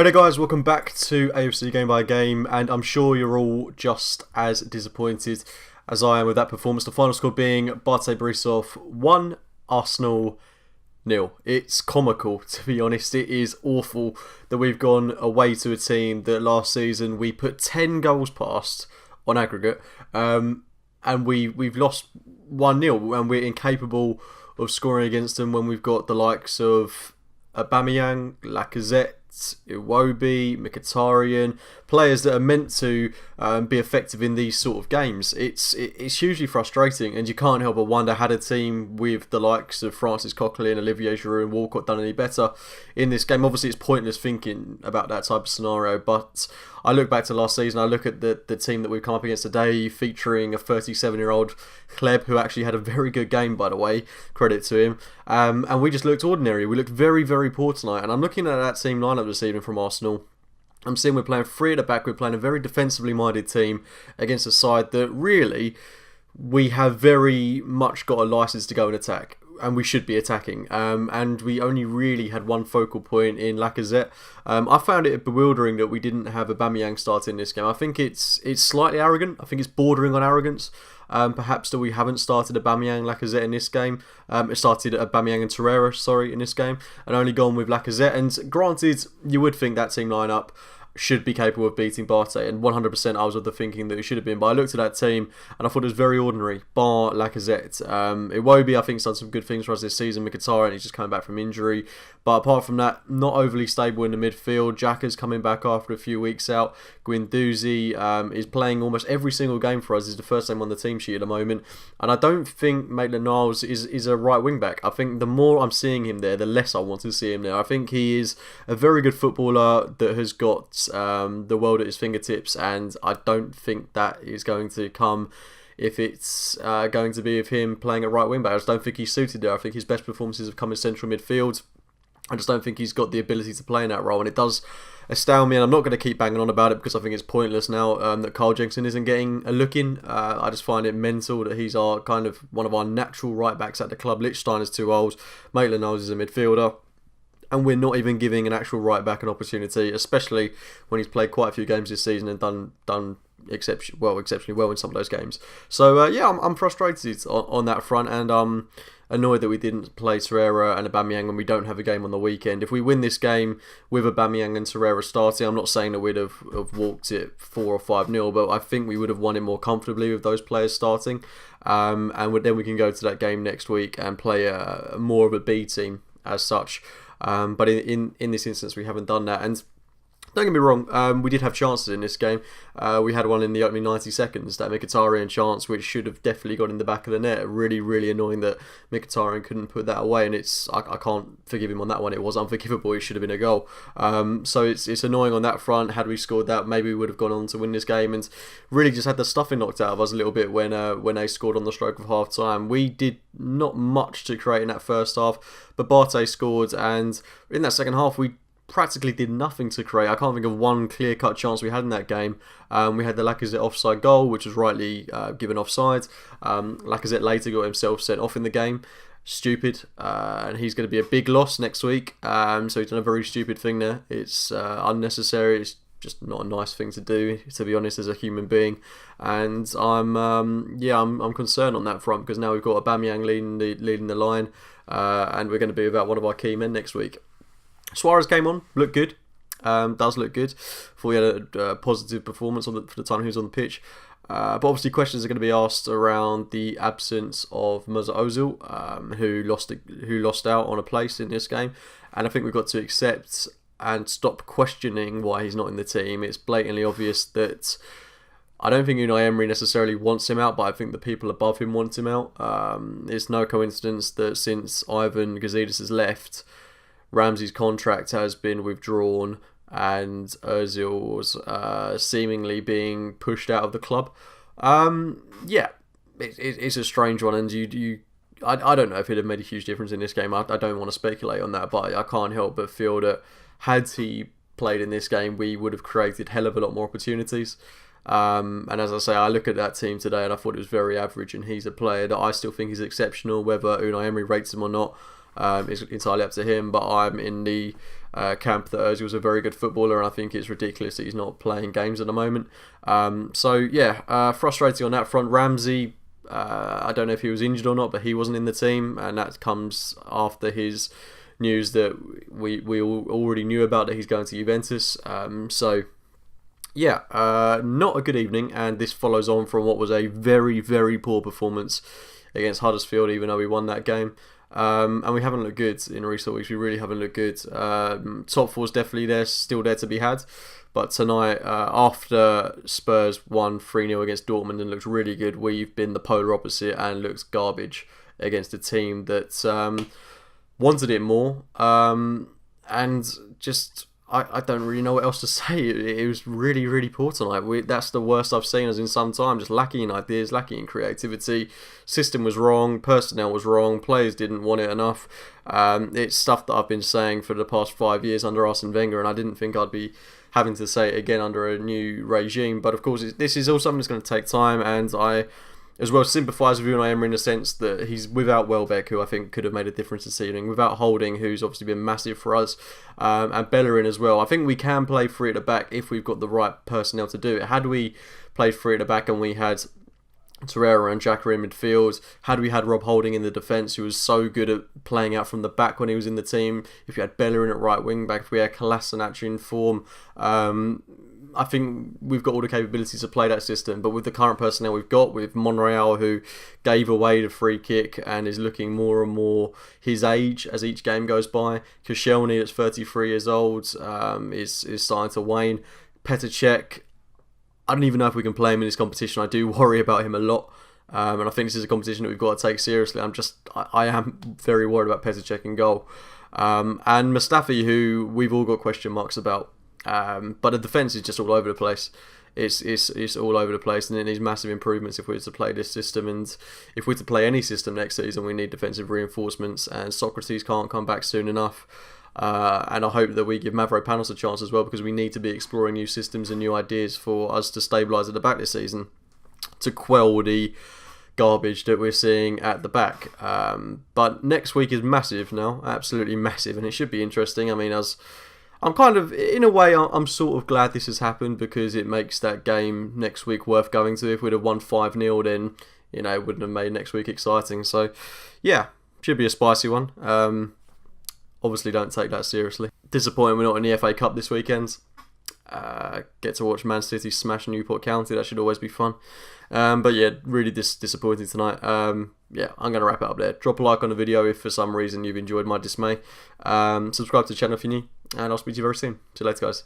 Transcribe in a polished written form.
Hey there guys, welcome back to AFC Game by Game, and I'm sure you're all just as disappointed as I am with that performance. The final score being BATE Borisov 1, Arsenal 0. It's comical, to be honest. It is awful that we've gone away to a team that last season we put 10 goals past on aggregate, and we've lost 1-0, and we're incapable of scoring against them when we've got the likes of Aubameyang, Lacazette, Iwobi, Mkhitaryan, players that are meant to be effective in these sort of games. It's hugely frustrating, and you can't help but wonder, had a team with the likes of Francis Coquelin, Olivier Giroud and Walcott done any better in this game? Obviously it's pointless thinking about that type of scenario, but I look back to last season, I look at the team that we've come up against today, featuring a 37-year-old Kleb, who actually had a very good game, by the way, credit to him, and we just looked ordinary. We looked very, very poor tonight, and I'm looking at that team lineup this evening from Arsenal. I'm seeing we're playing three at the back, we're playing a very defensively minded team against a side that really we have very much got a license to go and attack, and we should be attacking, and we only really had one focal point in Lacazette. I found it bewildering that we didn't have Aubameyang start in this game. I think it's slightly arrogant. I think it's bordering on arrogance. Perhaps that we haven't started Aubameyang, Lacazette in this game. It started Aubameyang and Torreira, in this game, and only gone with Lacazette. And granted, you would think that team lineup should be capable of beating BATE, and 100% I was of the thinking that it should have been, but I looked at that team and I thought it was very ordinary, bar Lacazette. Iwobi, I think, has done some good things for us this season. Mkhitaryan, he's just coming back from injury, but apart from that, not overly stable in the midfield. Xhaka's coming back after a few weeks out. Guendouzi is playing almost every single game for us. He's the first name on the team sheet at the moment, and I don't think Maitland-Niles is a right wing back. I think the more I'm seeing him there, the less I want to see him there. I think he is a very good footballer that has got the world at his fingertips, and I don't think that is going to come if it's going to be of him playing at right wing back. I just don't think he's suited there. I think his best performances have come in central midfield. I just don't think he's got the ability to play in that role, and it does astound me, and I'm not going to keep banging on about it because I think it's pointless now that Carl Jensen isn't getting a look in. I just find it mental that he's kind of one of our natural right backs at the club. Lichtstein is 2 old, Maitland-Niles is a midfielder, and we're not even giving an actual right back an opportunity, especially when he's played quite a few games this season and done exceptionally well in some of those games. So yeah, I'm frustrated on that front, and I'm annoyed that we didn't play Torreira and Aubameyang when we don't have a game on the weekend. If we win this game with Aubameyang and Torreira starting, I'm not saying that we'd have walked it 4 or 5-0, but I think we would have won it more comfortably with those players starting, and then we can go to that game next week and play more of a B team as such. But in this instance, we haven't done that. And don't get me wrong, we did have chances in this game. We had one in the opening 90 seconds, that Mkhitaryan chance, which should have definitely gone in the back of the net. Really, really annoying that Mkhitaryan couldn't put that away, and I can't forgive him on that one. It was unforgivable. It should have been a goal. So it's annoying on that front. Had we scored that, maybe we would have gone on to win this game, and really just had the stuffing knocked out of us a little bit when they scored on the stroke of half time. We did not much to create in that first half, but BATE scored, and in that second half we practically did nothing to create. I can't think of one clear-cut chance we had in that game. We had the Lacazette offside goal, which was rightly given offside. Lacazette later got himself sent off in the game. Stupid, and he's going to be a big loss next week. So he's done a very stupid thing there. It's unnecessary. It's just not a nice thing to do, to be honest, as a human being. And I'm concerned on that front, because now we've got Aubameyang leading the line, and we're going to be without one of our key men next week. Suarez came on, looked good, does look good. Thought he had a positive performance for the time he was on the pitch. But obviously questions are going to be asked around the absence of Mesut Ozil, who lost out on a place in this game. And I think we've got to accept and stop questioning why he's not in the team. It's blatantly obvious that I don't think Unai Emery necessarily wants him out, but I think the people above him want him out. It's no coincidence that since Ivan Gazidis has left, Ramsey's contract has been withdrawn, and Ozil's seemingly being pushed out of the club. It's a strange one, and I don't know if it'd have made a huge difference in this game. I don't want to speculate on that, but I can't help but feel that had he played in this game, we would have created hell of a lot more opportunities. And as I say, I look at that team today and I thought it was very average, and he's a player that I still think is exceptional. Whether Unai Emery rates him or not, It's entirely up to him, but I'm in the camp that Ozil was a very good footballer, and I think it's ridiculous that he's not playing games at the moment. So yeah, frustrating on that front. Ramsey, I don't know if he was injured or not, but he wasn't in the team, and that comes after his news that we all already knew about, that he's going to Juventus. So yeah, not a good evening, and this follows on from what was a very, very poor performance against Huddersfield, even though we won that game. And we haven't looked good in recent weeks. We really haven't looked good. Top four's definitely there, still there to be had. But tonight, after Spurs won 3-0 against Dortmund and looked really good, we've been the polar opposite and looked garbage against a team that wanted it more. And just, I don't really know what else to say. It was really, really poor tonight. That's the worst I've seen us in some time. Just lacking in ideas, lacking in creativity. System was wrong, personnel was wrong, players didn't want it enough. It's stuff that I've been saying for the past 5 years under Arsene Wenger, and I didn't think I'd be having to say it again under a new regime. But of course, this is all something that's going to take time, and I as well sympathise with Unai Emery in the sense that he's without Welbeck, who I think could have made a difference this evening, without Holding, who's obviously been massive for us, and Bellerin as well. I think we can play free at the back if we've got the right personnel to do it. Had we played free at the back and we had Torreira and Xhaka in midfield, had we had Rob Holding in the defence, who was so good at playing out from the back when he was in the team, if we had Bellerin at right wing back, if we had Kolasinac in form, I think we've got all the capabilities to play that system. But with the current personnel we've got, with Monreal, who gave away the free kick and is looking more and more his age as each game goes by, Koscielny, that's 33 years old, is starting to wane. Petr Cech, I don't even know if we can play him in this competition. I do worry about him a lot. And I think this is a competition that we've got to take seriously. I am very worried about Petr Cech in goal. And Mustafi, who we've all got question marks about. But the defence is just all over the place. It's all over the place, and it needs massive improvements if we were to play this system. And if we're to play any system next season, we need defensive reinforcements, and Socrates can't come back soon enough. And I hope that we give Mavropanos a chance as well, because we need to be exploring new systems and new ideas for us to stabilise at the back this season, to quell the garbage that we're seeing at the back. But next week is massive now, absolutely massive, and it should be interesting. I mean, I'm kind of, in a way, I'm sort of glad this has happened, because it makes that game next week worth going to. If we'd have won 5-0, then, it wouldn't have made next week exciting. So, yeah, should be a spicy one. Obviously, don't take that seriously. Disappointing we're not in the FA Cup this weekend. Get to watch Man City smash Newport County. That should always be fun. But yeah, really disappointing tonight. Yeah, I'm going to wrap it up there. Drop a like on the video if for some reason you've enjoyed my dismay. Subscribe to the channel if you're new, and I'll speak to you very soon. See you later, guys.